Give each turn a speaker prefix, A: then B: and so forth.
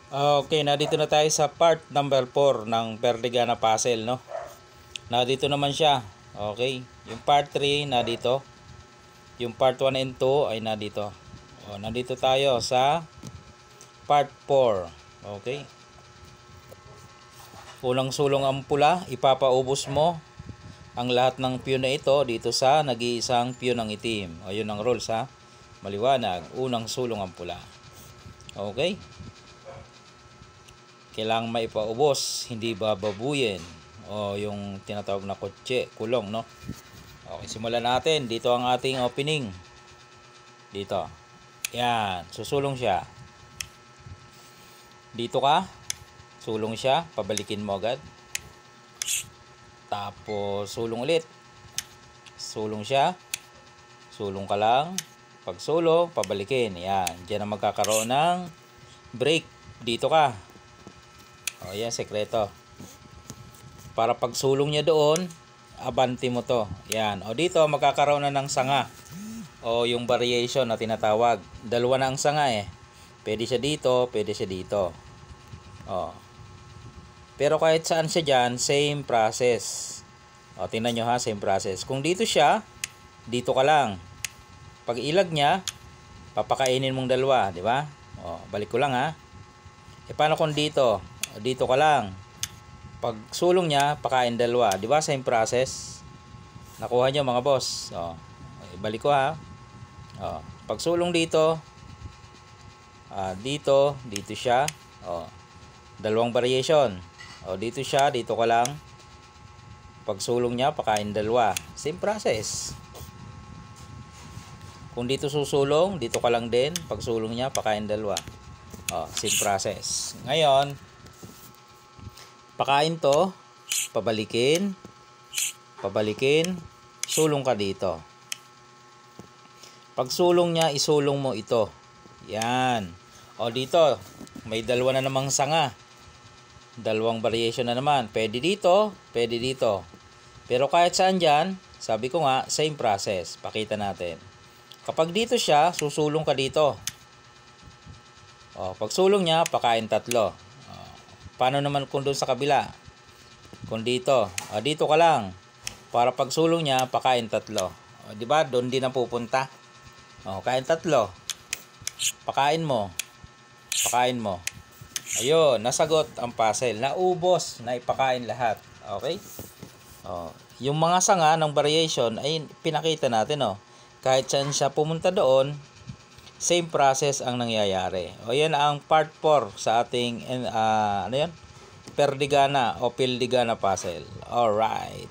A: Okay, nandito na tayo sa part number 4 ng Perdigana puzzle, no? Nandito naman siya. Okay, yung part 3 nandito. Yung part 1 and 2 ay nandito. Nandito tayo sa part 4. Okay. Unang sulong ang pula, ipapaubos mo ang lahat ng piyon na ito dito sa nag-iisang piyon ng itim. Yun ang rules, ha. Maliwanag, unang sulong ang pula. Okay. Kailangang maipaubos, hindi bababuyin. Yung tinatawag na kotse, kulong, no? Okay, simulan natin. Dito ang ating opening. Dito. Yan, susulong siya. Dito ka, sulong siya, pabalikin mo agad. Tapos, sulong ulit. Sulong siya. Sulong ka lang. Pag sulong, pabalikin. Yan, dyan ang magkakaroon ng break. Dito ka. Yan, sekreto. Para pagsulong niya doon, abanti mo to. Yan. Dito, magkakaroon na ng sanga. Yung variation na tinatawag. Dalawa na ang sanga eh. Pwede siya dito, pwede siya dito. Pero kahit saan siya dyan, same process. Tingnan nyo ha, same process. Kung dito siya, dito ka lang. Pag ilag niya, papakainin mong dalawa, di ba? Balik ko lang ha. Paano kung dito? Dito ka lang. Pag sulong niya, pakain dalawa. Di ba? Same process. Nakuha nyo mga boss. Balik ko ha. Pag sulong dito, dito siya. Dalawang variation. Dito siya, dito ka lang. Pag sulong niya, pakain dalawa. Same process. Kung dito susulong, dito ka lang din. Pag sulong niya, pakain dalawa. Same process. Ngayon, pakain to, pabalikin, sulong ka dito. Pag sulong niya, isulong mo ito. Yan. Dito, may dalawa na namang sanga. Dalawang variation na naman. Pwede dito, pwede dito. Pero kahit saan dyan, sabi ko nga, same process. Pakita natin. Kapag dito siya, susulong ka dito. Pag sulong niya, pakain tatlo. Paano naman kung doon sa kabila? Kung dito, dito ka lang. Para pag sulong niya, pakain tatlo. Di ba? Doon din ang pupunta. Kain tatlo. Pakain mo. Pakain mo. Ayun, nasagot ang puzzle. Naubos, naipakain lahat. Okay? Yung mga sanga ng variation ay pinakita natin, kahit saan siya pumunta doon, same process ang nangyayari. Yan ang part 4 sa ating Perdigana o Pildigana puzzle. Alright.